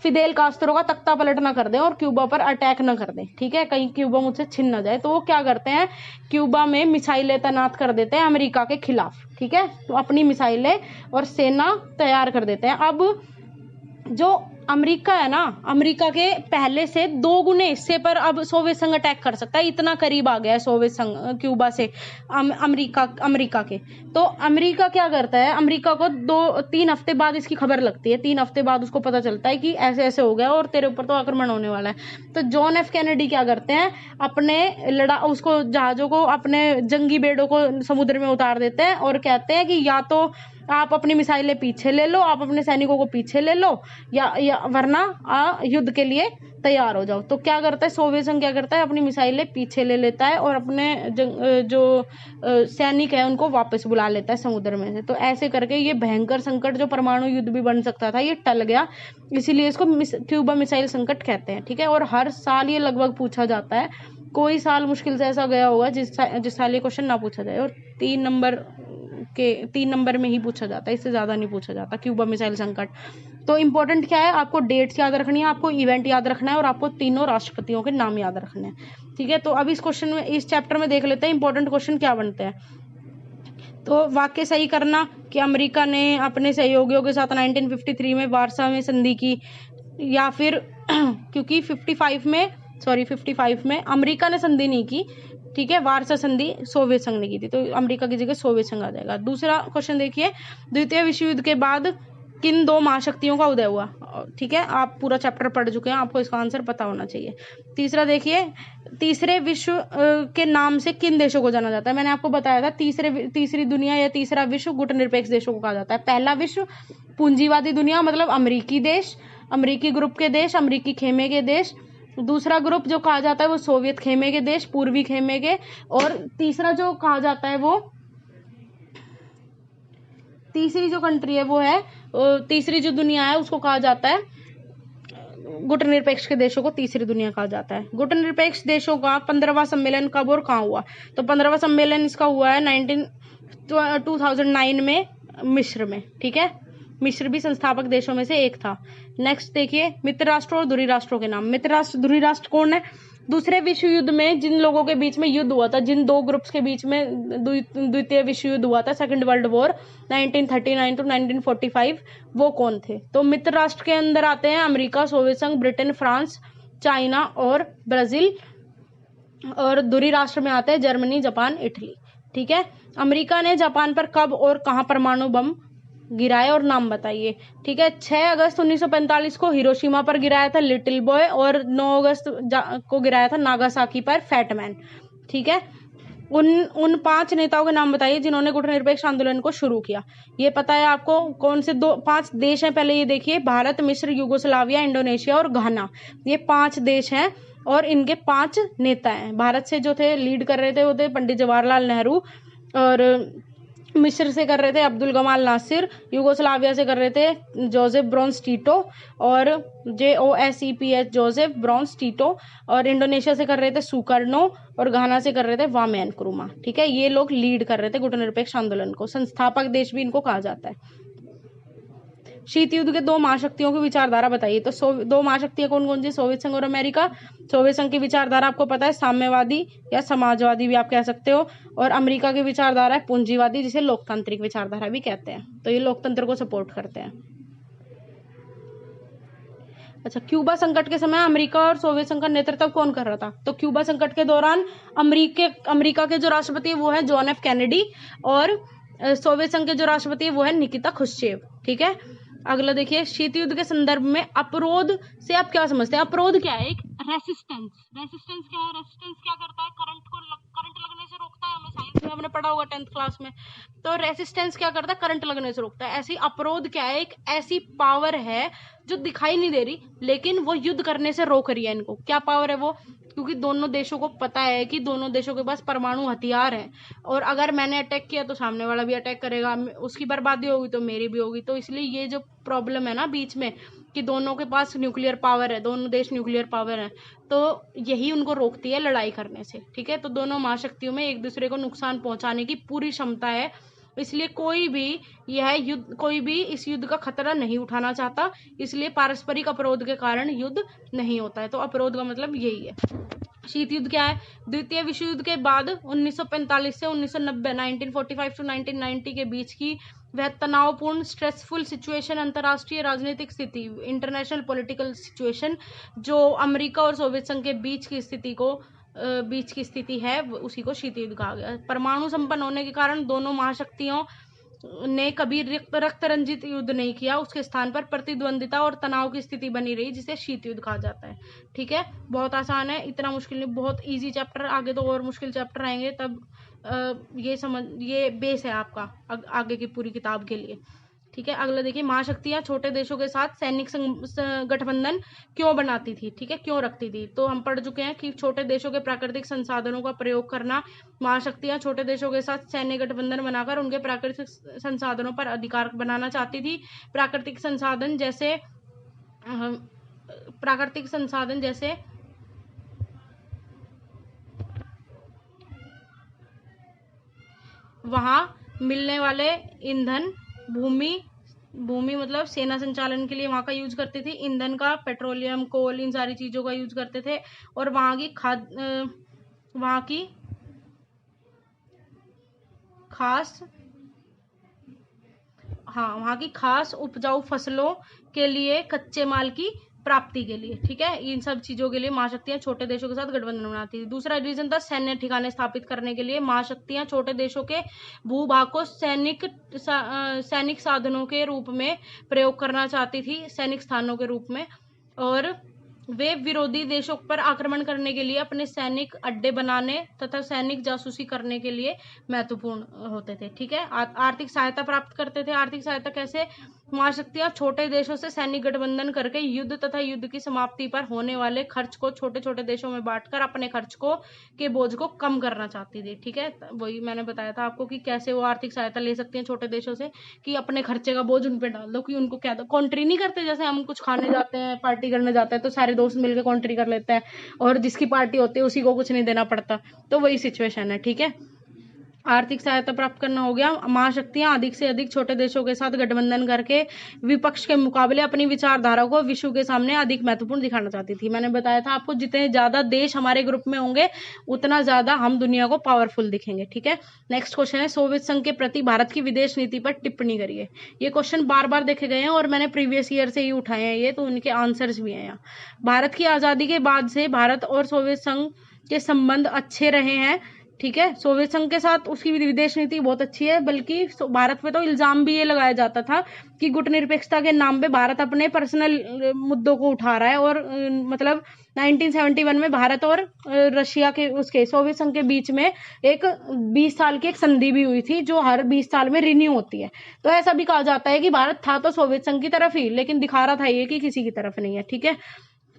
फिदेल कास्त्रो का तख्ता पलट ना कर दे और क्यूबा पर अटैक ना कर दे। ठीक है, कहीं क्यूबा मुझसे छिन ना जाए। तो वो क्या करते हैं, क्यूबा में मिसाइलें तैनात कर देते हैं अमेरिका के खिलाफ। ठीक है, तो अपनी मिसाइलें और सेना तैयार कर देते हैं। अब जो अमेरिका है ना, अमेरिका के पहले से 2 गुने हिस्से पर अब सोवियत संघ अटैक कर सकता है, इतना करीब आ गया है सोवियत संघ क्यूबा से अमेरिका के। तो अमेरिका क्या करता है, अमेरिका को 2-3 हफ्ते बाद इसकी खबर लगती है, 3 हफ्ते बाद उसको पता चलता है कि ऐसे ऐसे हो गया और तेरे ऊपर तो आक्रमण होने वाला है। तो जॉन एफ कैनेडी क्या करते हैं, अपने उसको जहाजों को, अपने जंगी बेड़ों को समुद्र में उतार देते हैं और कहते हैं कि या तो आप अपनी मिसाइलें पीछे ले लो, आप अपने सैनिकों को पीछे ले लो, या वरना युद्ध के लिए तैयार हो जाओ। तो क्या करता है सोवियत संघ, क्या करता है, अपनी मिसाइलें पीछे ले लेता है और अपने जो सैनिक है उनको वापस बुला लेता है समुद्र में से। तो ऐसे करके ये भयंकर संकट, जो परमाणु युद्ध भी बन सकता था, ये टल गया। इसीलिए इसको क्यूबा मिसाइल संकट कहते हैं। ठीक है, और हर साल ये लगभग पूछा जाता है, कोई साल मुश्किल से ऐसा गया होगा जिस साल ये क्वेश्चन ना पूछा जाए, और 3 नंबर में ही पूछा जाता है, इससे ज्यादा नहीं पूछा जाता क्यूबा मिसाइल संकट। तो इंपॉर्टेंट क्या है, आपको डेट्स याद रखनी है, आपको इवेंट याद रखना है और आपको तीनों राष्ट्रपतियों के नाम याद रखने हैं। ठीक है, तो अब इस क्वेश्चन में, इस चैप्टर में देख लेते हैं इंपॉर्टेंट क्वेश्चन क्या बनते हैं। तो वाक्य सही करना कि अमेरिका ने अपने सहयोगियों के साथ 1953 में वार्सा में संधि की, या फिर क्योंकि 55 में अमेरिका ने संधि नहीं की। ठीक है, वार्सा संधि सोवियत संघ ने की थी, तो अमेरिका की जगह सोवियत संघ आ जाएगा। दूसरा क्वेश्चन देखिए, द्वितीय विश्व युद्ध के बाद किन दो महाशक्तियों का उदय हुआ? ठीक है, आप पूरा चैप्टर पढ़ चुके हैं, आपको इसका आंसर पता होना चाहिए। तीसरा देखिए, तीसरे विश्व के नाम से किन देशों को जाना जाता है? मैंने आपको बताया था तीसरी दुनिया या तीसरा विश्व गुटनिरपेक्ष देशों को कहा जाता है। पहला विश्व पूंजीवादी दुनिया, मतलब अमेरिकी देश, अमेरिकी ग्रुप के देश, अमेरिकी खेमे के देश। दूसरा ग्रुप जो कहा जाता है वो सोवियत खेमे के देश, पूर्वी खेमे के। और तीसरा जो कहा जाता है वो, तीसरी जो कंट्री है वो है, तीसरी जो दुनिया है उसको कहा जाता है, गुटनिरपेक्ष के देशों को तीसरी दुनिया कहा जाता है। गुटनिरपेक्ष देशों का 15वां सम्मेलन कब और कहाँ हुआ? तो 15वां सम्मेलन इसका हुआ है 2009 में मिस्र में। ठीक है, मिस्र भी संस्थापक देशों में से एक था। नेक्स्ट देखिए, मित्र राष्ट्रों और धुरी राष्ट्रों के नाम। मित्र राष्ट्र, धुरी राष्ट्र कौन है? दूसरे विश्व युद्ध में जिन लोगों के बीच में युद्ध हुआ था, जिन दो ग्रुप्स के बीच में द्वितीय विश्व युद्ध हुआ था, सेकंड वर्ल्ड वॉर 1939 टू 1945, वो कौन थे? तो मित्र राष्ट्र के अंदर आते हैं अमेरिका, सोवियत संघ, ब्रिटेन, फ्रांस, चाइना और ब्राजील। और धुरी राष्ट्र में आते हैं जर्मनी, जापान, इटली। ठीक है, अमेरिका ने जापान पर कब और कहां परमाणु बम गिराए और नाम बताइए? ठीक है, 6 अगस्त 1945 को हिरोशिमा पर गिराया था लिटिल बॉय, और 9 अगस्त को गिराया था नागासाकी पर फैट मैन। ठीक है, उन 5 नेताओं के नाम बताइए जिन्होंने गुटनिरपेक्ष आंदोलन को शुरू किया। ये पता है आपको कौन से 5 देश हैं? पहले ये देखिए, भारत, मिस्र, यूगोस्लाविया, इंडोनेशिया और घाना। ये 5 देश हैं और इनके 5 नेता हैं। भारत से जो थे लीड कर रहे थे वो थे पंडित जवाहरलाल नेहरू, और मिस्र से कर रहे थे अब्दुल गमाल नासिर, यूगोस्लाविया से कर रहे थे जोसेफ ब्रोंस टीटो और JOSEPH जोसेफ ब्रोंस टीटो, और इंडोनेशिया से कर रहे थे सुकर्नो, और घाना से कर रहे थे वामेन क्रुमा। ठीक है, ये लोग लीड कर रहे थे गुटनिरपेक्ष आंदोलन को। संस्थापक देश भी इनको कहा जाता है। शीत युद्ध के 2 महाशक्तियों की विचारधारा बताइए। तो 2 महाशक्तियां कौन कौन सी? सोवियत संघ और अमेरिका। सोवियत संघ की विचारधारा आपको पता है, साम्यवादी या समाजवादी भी आप कह सकते हो, और अमेरिका की विचारधारा है पूंजीवादी, जिसे लोकतांत्रिक विचारधारा भी कहते हैं। तो ये लोकतंत्र को सपोर्ट करते हैं। अच्छा, क्यूबा संकट के समय अमेरिका और सोवियत संघ का नेतृत्व कौन कर रहा था? तो क्यूबा संकट के दौरान अमेरिका के जो राष्ट्रपति है वो है जॉन एफ कैनेडी, और सोवियत संघ के जो राष्ट्रपति है वो है निकिता खुश्चेव। ठीक है, अगला देखिए, शीत युद्ध के संदर्भ में अपरोध से आप क्या समझते हैं? अपरोध क्या है? एक रेसिस्टेंस। रेसिस्टेंस क्या है? रेसिस्टेंस क्या करता है? करंट लगने से रोकता है। हमें साइंस में हमने पढ़ा होगा 10th क्लास में। तो रेसिस्टेंस क्या करता है? करंट लगने से रोकता है। ऐसी अपरोध क्या है? एक ऐसी पावर है जो दिखाई नहीं दे रही लेकिन वो युद्ध करने से रोक रही है इनको। क्या पावर है वो? क्योंकि दोनों देशों को पता है कि दोनों देशों के पास परमाणु हथियार है, और अगर मैंने अटैक किया तो सामने वाला भी अटैक करेगा, उसकी बर्बादी होगी तो मेरी भी होगी। तो इसलिए ये जो प्रॉब्लम है ना बीच में, कि दोनों के पास न्यूक्लियर पावर है, दोनों देश न्यूक्लियर पावर है, तो यही उनको रोकती है लड़ाई करने से। ठीक है, तो दोनों महाशक्तियों में एक दूसरे को नुकसान पहुंचाने की पूरी क्षमता है, इसलिए कोई भी इस युद्ध का खतरा नहीं उठाना चाहता, इसलिए पारस्परिक अपरोध के कारण युद्ध नहीं होता है। तो अपरोध का मतलब यही है। शीत युद्ध क्या है? द्वितीय विश्व युद्ध के बाद 1945 से 1990 1945 टू 1990 के बीच की वह तनावपूर्ण स्ट्रेसफुल सिचुएशन, अंतर्राष्ट्रीय राजनीतिक स्थिति, इंटरनेशनल पॉलिटिकल सिचुएशन, जो अमेरिका और सोवियत संघ के बीच की स्थिति है, उसी को शीत युद्ध कहा गया। परमाणु संपन्न होने के कारण दोनों महाशक्तियों ने कभी रक्त रंजित युद्ध नहीं किया, उसके स्थान पर प्रतिद्वंदिता और तनाव की स्थिति बनी रही, जिसे शीत युद्ध कहा जाता है। ठीक है, बहुत आसान है, इतना मुश्किल नहीं, बहुत इजी चैप्टर। आगे तो और मुश्किल चैप्टर आएंगे, तब ये बेस है आपका आगे की पूरी किताब के लिए। ठीक है, अगला देखिए, महाशक्तियां छोटे देशों के साथ सैनिक गठबंधन क्यों बनाती थी? ठीक है, क्यों रखती थी? तो हम पढ़ चुके हैं कि छोटे देशों के प्राकृतिक संसाधनों का प्रयोग करना। महाशक्तियां छोटे देशों के साथ सैन्य गठबंधन बनाकर उनके प्राकृतिक संसाधनों पर अधिकार बनाना चाहती थी। प्राकृतिक संसाधन जैसे वहां मिलने वाले ईंधन, भूमि मतलब सेना संचालन के लिए वहां का यूज करते थे, ईंधन का, पेट्रोलियम, कोल, इन सारी चीजों का यूज करते थे, और वहां की खास उपजाऊ फसलों के लिए कच्चे माल की प्राप्ति के लिए, ठीक है, इन सब चीजों के लिए महाशक्तियां छोटे देशों के साथ गठबंधन बनाती थी। दूसरा रीजन था सैन्य ठिकाने स्थापित करने के लिए। महाशक्तियां छोटे देशों के भूभाग को सैनिक साधनों के रूप में प्रयोग करना चाहती थी, सैनिक स्थानों के रूप में, और वे विरोधी देशों पर आक्रमण करने के लिए अपने सैनिक अड्डे बनाने तथा सैनिक जासूसी करने के लिए महत्वपूर्ण होते थे, ठीक है। आर्थिक सहायता प्राप्त करते थे। आर्थिक सहायता कैसे? महाशक्तियां छोटे देशों से सैनिक गठबंधन करके युद्ध तथा युद्ध की समाप्ति पर होने वाले खर्च को छोटे छोटे देशों में बांटकर अपने खर्च को के बोझ को कम करना चाहती थी, ठीक है। वही मैंने बताया था आपको कि कैसे वो आर्थिक सहायता ले सकती हैं छोटे देशों से, कि अपने खर्चे का बोझ उन पे डाल दो, कि उनको क्या दो, कॉन्ट्री नहीं करते। जैसे हम कुछ खाने जाते हैं, पार्टी करने जाते हैं, तो सारे दोस्त मिलकर कॉन्ट्री कर लेते हैं और जिसकी पार्टी होती है उसी को कुछ नहीं देना पड़ता। तो वही सिचुएशन है, ठीक है। आर्थिक सहायता प्राप्त करना हो गया। महाशक्तियां अधिक से अधिक छोटे देशों के साथ गठबंधन करके विपक्ष के मुकाबले अपनी विचारधारा को विश्व के सामने अधिक महत्वपूर्ण दिखाना चाहती थी। मैंने बताया था आपको, जितने ज्यादा देश हमारे ग्रुप में होंगे उतना ज्यादा हम दुनिया को पावरफुल दिखेंगे, ठीक है। नेक्स्ट क्वेश्चन है, सोवियत संघ के प्रति भारत की विदेश नीति पर टिप्पणी करिए। ये क्वेश्चन बार बार देखे गए हैं और मैंने प्रीवियस ईयर से ही उठाए हैं ये, तो उनके आंसर्स भी हैं यहाँ। भारत की आजादी के बाद से भारत और सोवियत संघ के संबंध अच्छे रहे हैं, ठीक है। सोवियत संघ के साथ उसकी विदेश नीति बहुत अच्छी है, बल्कि भारत पे तो इल्जाम भी ये लगाया जाता था कि गुटनिरपेक्षता के नाम पे भारत अपने पर्सनल मुद्दों को उठा रहा है। और मतलब 1971 में भारत और रशिया के उसके सोवियत संघ के बीच में एक 20 साल की एक संधि भी हुई थी, जो हर 20 साल में रिन्यू होती है। तो ऐसा भी कहा जाता है कि भारत था तो सोवियत संघ की तरफ ही, लेकिन दिखा रहा था ये कि किसी की तरफ नहीं है, ठीक है।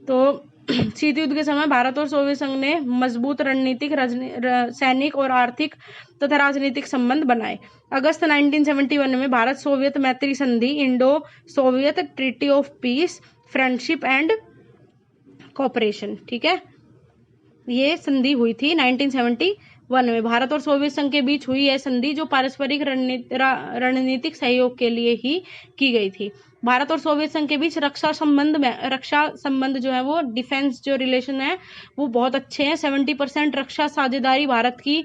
तो शीत युद्ध के समय भारत और सोवियत संघ ने मजबूत रणनीतिक, सैनिक और आर्थिक तथा राजनीतिक संबंध बनाए। अगस्त 1971 में भारत सोवियत मैत्री संधि, Indo Soviet treaty of peace, friendship and cooperation, ठीक है, ये संधि हुई थी 1971 में। भारत और सोवियत संघ के बीच हुई यह संधि जो पारस्परिक रणनीतिक सहयोग के लिए ही की गई थी। भारत और सोवियत संघ के बीच रक्षा संबंध जो है वो, डिफेंस जो रिलेशन है वो बहुत अच्छे हैं। 70% रक्षा साझेदारी भारत की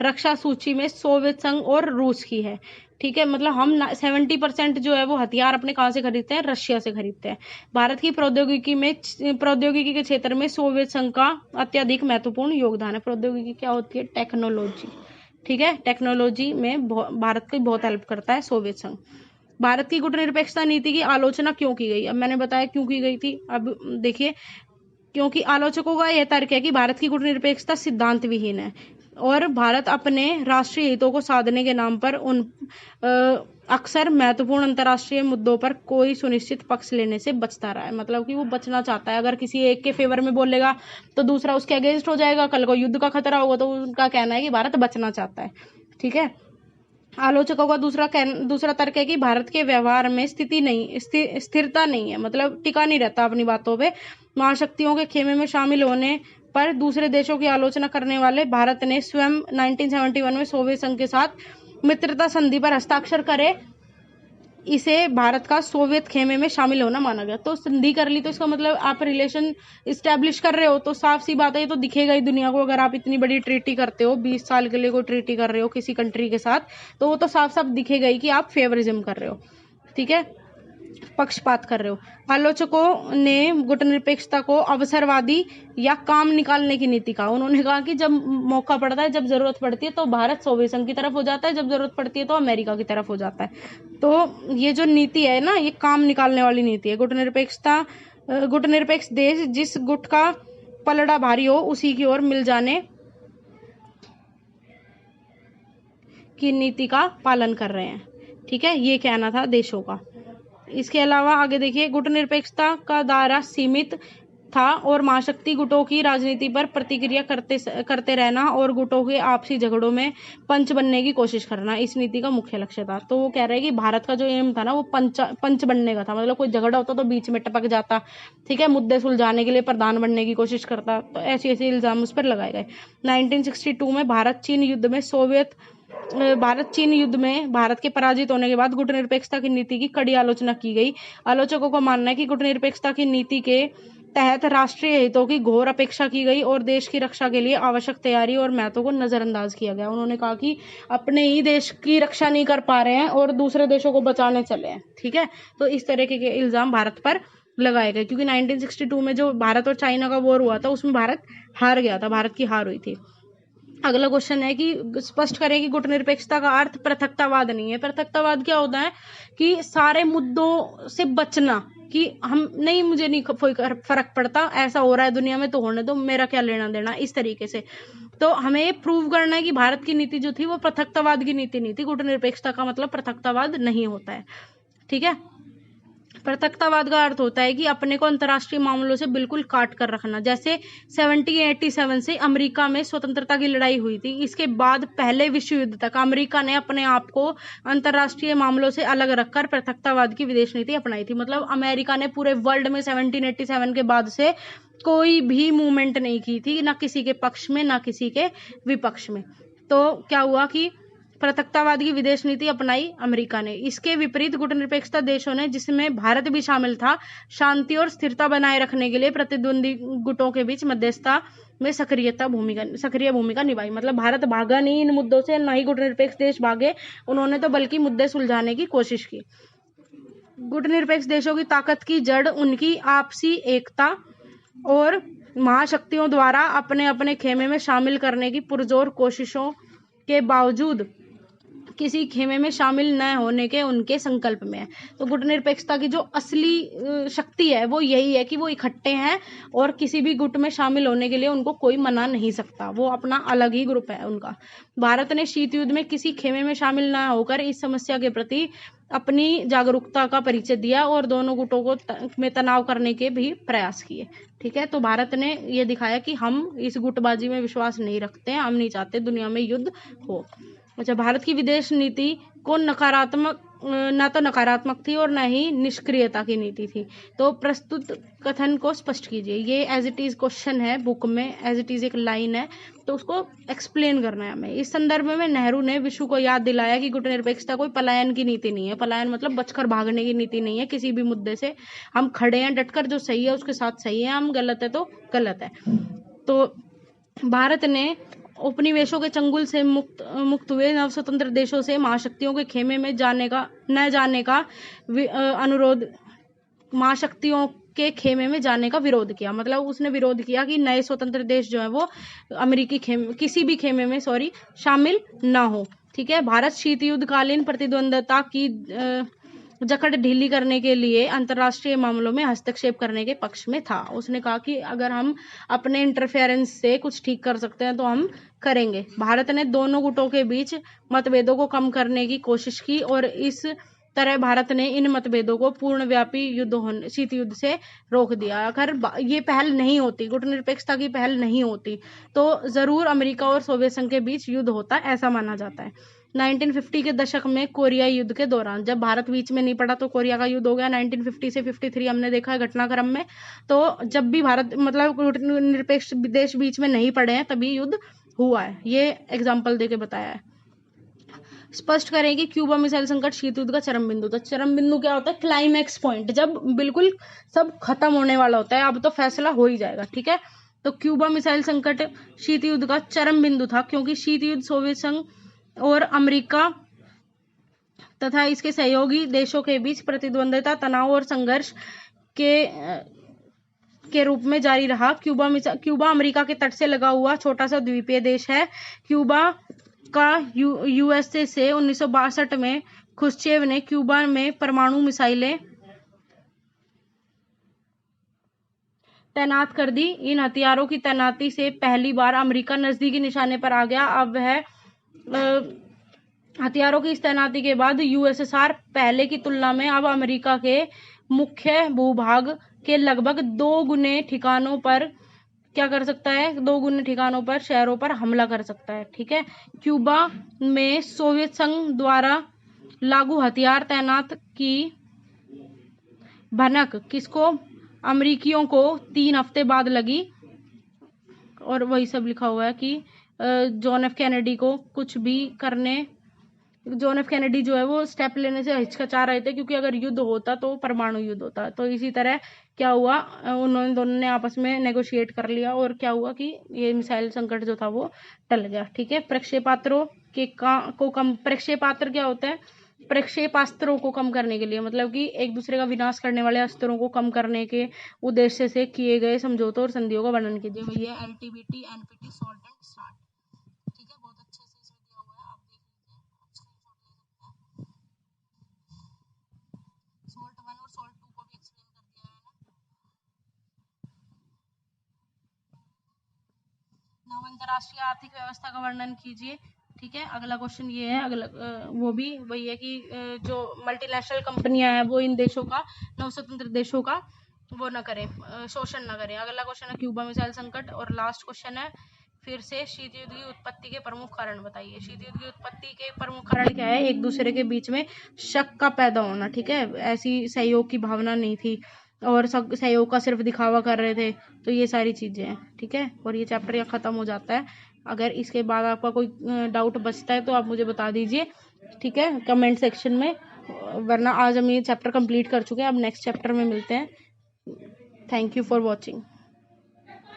रक्षा सूची में सोवियत संघ और रूस की है, ठीक है। मतलब हम 70% जो है वो हथियार अपने कहाँ से खरीदते हैं? रशिया से खरीदते हैं। भारत की प्रौद्योगिकी के क्षेत्र में सोवियत संघ का अत्यधिक महत्वपूर्ण योगदान है। प्रौद्योगिकी क्या होती है? टेक्नोलॉजी, ठीक है। टेक्नोलॉजी में भारत की बहुत हेल्प करता है सोवियत संघ। भारत की गुटनिरपेक्षता नीति की आलोचना क्यों की गई? अब मैंने बताया क्यों की गई थी। अब देखिए, क्योंकि आलोचकों का यह तर्क है कि भारत की गुटनिरपेक्षता सिद्धांत विहीन है और भारत अपने राष्ट्रीय हितों को साधने के नाम पर अक्सर महत्वपूर्ण अंतर्राष्ट्रीय मुद्दों पर कोई सुनिश्चित पक्ष लेने से बचता रहा है। मतलब कि वो बचना चाहता है। अगर किसी एक के फेवर में बोलेगा तो दूसरा उसके अगेंस्ट हो जाएगा, कल को युद्ध का खतरा होगा, तो उनका कहना है कि भारत बचना चाहता है, ठीक है। आलोचकों का दूसरा तर्क है कि भारत के व्यवहार में स्थिरता नहीं है, मतलब टिका नहीं रहता अपनी बातों पे। महाशक्तियों के खेमे में शामिल होने पर दूसरे देशों की आलोचना करने वाले भारत ने स्वयं 1971 में सोवियत संघ के साथ मित्रता संधि पर हस्ताक्षर करे। इसे भारत का सोवियत खेमे में शामिल होना माना गया। तो संधि कर ली तो इसका मतलब आप रिलेशन इस्टेब्लिश कर रहे हो, तो साफ सी बात है ये तो दिखेगा ही दुनिया को। अगर आप इतनी बड़ी ट्रीटी करते हो, 20 साल के लिए कोई ट्रीटी कर रहे हो किसी कंट्री के साथ, तो वो तो साफ साफ दिखेगा ही कि आप फेवरिज्म कर रहे हो, ठीक है, पक्षपात कर रहे हो। आलोचकों ने गुटनिरपेक्षता को अवसरवादी या काम निकालने की नीति कहा। उन्होंने कहा कि जब मौका पड़ता है, जब जरूरत पड़ती है तो भारत सोवियत संघ की तरफ हो जाता है, जब जरूरत पड़ती है तो अमेरिका की तरफ हो जाता है। तो ये जो नीति है ना, ये काम निकालने वाली नीति है। गुटनिरपेक्ष देश जिस गुट का पलड़ा भारी हो उसी की ओर मिल जाने की नीति का पालन कर रहे हैं, ठीक है। ये कहना था देशों का। इसके अलावा आगे देखिए, गुटनिरपेक्षता का दायरा सीमित था और महाशक्ति गुटों की राजनीति पर प्रतिक्रिया करते रहना और गुटों के आपसी झगड़ों में पंच बनने की कोशिश करना इस नीति का मुख्य लक्ष्य था। तो वो कह रहे हैं कि भारत का जो एम था ना, वो पंच बनने का था। मतलब कोई झगड़ा होता तो बीच में टपक जाता, ठीक है, मुद्दे सुलझाने के लिए प्रधान बनने की कोशिश करता। तो ऐसे इल्जाम उस पर लगाए गए। 1962 में भारत चीन युद्ध में भारत के पराजित होने के बाद गुटनिरपेक्षता की नीति की कड़ी आलोचना की गई। आलोचकों का मानना है कि गुटनिरपेक्षता की नीति के तहत राष्ट्रीय हितों की घोर अपेक्षा की गई और देश की रक्षा के लिए आवश्यक तैयारी और महत्व को नजरअंदाज किया गया। उन्होंने कहा कि अपने ही देश की रक्षा नहीं कर पा रहे हैं और दूसरे देशों को बचाने चले हैं, ठीक है। तो इस तरह के इल्जाम भारत पर लगाए गए, क्योंकि 1962 में जो भारत और चाइना का वॉर हुआ था उसमें भारत हार गया था, भारत की हार हुई थी। अगला क्वेश्चन है कि स्पष्ट करें कि गुटनिरपेक्षता का अर्थ पृथकतावाद नहीं है। पृथकतावाद क्या होता है कि सारे मुद्दों से बचना, कि हम नहीं, मुझे नहीं कोई फर्क पड़ता, ऐसा हो रहा है दुनिया में तो होने दो, मेरा क्या लेना देना, इस तरीके से। तो हमें प्रूव करना है कि भारत की नीति जो थी वो पृथकतावाद की नीति नहीं थी। गुटनिरपेक्षता का मतलब पृथकतावाद नहीं होता है, ठीक है। पृथकतावाद का अर्थ होता है कि अपने को अंतर्राष्ट्रीय मामलों से बिल्कुल काट कर रखना। जैसे 1787 से अमेरिका में स्वतंत्रता की लड़ाई हुई थी, इसके बाद पहले विश्व युद्ध तक अमेरिका ने अपने आप को अंतर्राष्ट्रीय मामलों से अलग रखकर पृथकतावाद की विदेश नीति अपनाई थी। मतलब अमेरिका ने पूरे वर्ल्ड में 1787 के बाद से कोई भी मूवमेंट नहीं की थी, ना किसी के पक्ष में ना किसी के विपक्ष में। तो क्या हुआ कि पृथकतावाद की विदेश नीति अपनाई अमेरिका ने। इसके विपरीत गुटनिरपेक्षता देशों ने, जिसमें भारत भी शामिल था, शांति और स्थिरता बनाए रखने के लिए प्रतिद्वंदी गुटों के बीच मध्यस्थता में सक्रिय भूमिका निभाई। मतलब भारत भागा नहीं इन मुद्दों से, ना ही गुटनिरपेक्ष देश भागे, उन्होंने तो बल्कि मुद्दे सुलझाने की कोशिश की। गुटनिरपेक्ष देशों की ताकत की जड़ उनकी आपसी एकता और महाशक्तियों द्वारा अपने अपने खेमे में शामिल करने की पुरजोर कोशिशों के बावजूद किसी खेमे में शामिल न होने के उनके संकल्प में है। तो गुटनिरपेक्षता की जो असली शक्ति है वो यही है कि वो इकट्ठे हैं और किसी भी गुट में शामिल होने के लिए उनको कोई मना नहीं सकता, वो अपना अलग ही ग्रुप है उनका। भारत ने शीत युद्ध में किसी खेमे में शामिल न होकर इस समस्या के प्रति अपनी जागरूकता का परिचय दिया और दोनों गुटों को में तनाव करने के भी प्रयास किए, ठीक है। तो भारत ने ये दिखाया कि हम इस गुटबाजी में विश्वास नहीं रखते हैं, हम नहीं चाहते दुनिया में युद्ध हो। अच्छा, भारत की विदेश नीति को न तो नकारात्मक थी और न ही निष्क्रियता की नीति थी। तो प्रस्तुत कथन को स्पष्ट कीजिए। ये एज इट इज क्वेश्चन है बुक में, एज इट इज एक लाइन है, तो उसको एक्सप्लेन करना है हमें। इस संदर्भ में नेहरू ने विश्व को याद दिलाया कि गुटनिरपेक्षता कोई पलायन की नीति नहीं है। पलायन मतलब बचकर भागने की नीति नहीं है। किसी भी मुद्दे से हम खड़े हैं डटकर, जो सही है उसके साथ सही है, हम गलत है तो गलत है। तो भारत ने उपनिवेशों के चंगुल से मुक्त हुए नव स्वतंत्र देशों से महाशक्तियों के खेमे में न जाने का अनुरोध, महाशक्तियों के खेमे में जाने का विरोध किया। मतलब उसने विरोध किया कि नए स्वतंत्र देश जो है वो अमेरिकी किसी भी खेमे में शामिल ना हो, ठीक है। भारत शीत युद्धकालीन प्रतिद्वंदता की जकड़ ढीली करने के लिए अंतर्राष्ट्रीय मामलों में हस्तक्षेप करने के पक्ष में था। उसने कहा कि अगर हम अपने इंटरफेरेंस से कुछ ठीक कर सकते हैं तो हम करेंगे। भारत ने दोनों गुटों के बीच मतभेदों को कम करने की कोशिश की और इस तरह भारत ने इन मतभेदों को पूर्णव्यापी शीत युद्ध से रोक दिया। अगर ये पहल नहीं होती, गुटनिरपेक्षता की पहल नहीं होती, तो जरूर अमेरिका और सोवियत संघ के बीच युद्ध होता, ऐसा माना जाता है। 1950 के दशक में कोरिया युद्ध के दौरान जब भारत बीच में नहीं पड़ा तो कोरिया का युद्ध हो गया। 1950 से 53 हमने देखा है घटनाक्रम में। तो जब भी भारत मतलब निरपेक्ष देश बीच में नहीं पड़े हैं तभी युद्ध हुआ है, ये एग्जाम्पल देके बताया है। स्पष्ट करें कि क्यूबा मिसाइल संकट शीत युद्ध का चरम बिंदु था। चरम बिंदु क्या होता है? क्लाइमैक्स पॉइंट, जब बिल्कुल सब खत्म होने वाला होता है, अब तो फैसला हो ही जाएगा, ठीक है। तो क्यूबा मिसाइल संकट शीत युद्ध का चरम बिंदु था, क्योंकि शीत युद्ध सोवियत संघ और अमेरिका तथा इसके सहयोगी देशों के बीच प्रतिद्वंदिता, तनाव और संघर्ष के रूप में जारी रहा। क्यूबा अमेरिका के तट से लगा हुआ छोटा सा द्वीपीय देश है। क्यूबा का यूएसए से 1962 में खुश्चेव ने क्यूबा में परमाणु मिसाइलें तैनात कर दी। इन हथियारों की तैनाती से पहली बार अमेरिका नजदीकी निशाने पर आ गया। अब वह हथियारों की इस तैनाती के बाद यूएसएसआर पहले की तुलना में अब अमेरिका के मुख्य भूभाग के लगभग 2 गुने ठिकानों पर क्या कर सकता है? 2 गुने ठिकानों पर, शहरों पर हमला कर सकता है, ठीक है। क्यूबा में सोवियत संघ द्वारा लागू हथियार तैनात की भनक किसको? अमेरिकियों को 3 हफ्ते बाद लगी। और वही सब लिखा हुआ है कि जॉन एफ कैनेडी को कुछ भी करने जॉन एफ कैनेडी जो है वो स्टेप लेने से हिचकिचा रहे थे, क्योंकि अगर युद्ध होता तो परमाणु युद्ध होता। तो इसी तरह क्या हुआ, उन्होंने दोनों ने आपस में नेगोशिएट कर लिया और क्या हुआ कि ये मिसाइल संकट जो था वो टल गया। ठीक है, प्रक्षेपास्त्रों के प्रक्षेपास्त्र क्या होता है, प्रक्षेपास्त्रों को कम करने के लिए, मतलब कि एक दूसरे का विनाश करने वाले अस्त्रों को कम करने के उद्देश्य से किए गए समझौतों और संधियों का वर्णन कीजिए। वही है एलटीबीटी, एनपीटी, सॉल्ट एंड स्टार्ट। ठीक है, बहुत अच्छे से इसमें दिया हुआ है, आप देख लीजिए, आप स्क्रीनशॉट ले सकते हैं। सॉल्ट 1 और सॉल्ट 2 को भी एक्सप्लेन कर दिया है ना। नाउ अंतरराष्ट्रीय आर्थिक व्यवस्था का वर्णन कीजिए। ठीक है, अगला क्वेश्चन ये है, अगला वो भी वही है कि जो मल्टीनेशनल कंपनियां हैं वो इन देशों का, नवस्वतंत्र देशों का वो ना करें, शोषण ना करें। अगला क्वेश्चन है क्यूबा मिसाइल संकट। और लास्ट क्वेश्चन है फिर से शीत युद्ध की उत्पत्ति के प्रमुख कारण बताइए। शीत युद्ध की उत्पत्ति के प्रमुख कारण क्या है, एक दूसरे के बीच में शक का पैदा होना। ठीक है, ऐसी सहयोग की भावना नहीं थी और सहयोग का सिर्फ दिखावा कर रहे थे। तो ये सारी चीजें हैं। ठीक है, और ये चैप्टर यहाँ खत्म हो जाता है। अगर इसके बाद आपका कोई डाउट बचता है तो आप मुझे बता दीजिए, ठीक है, कमेंट सेक्शन में। वरना आज हम ये चैप्टर कंप्लीट कर चुके हैं, अब नेक्स्ट चैप्टर में मिलते हैं। Thank you for watching.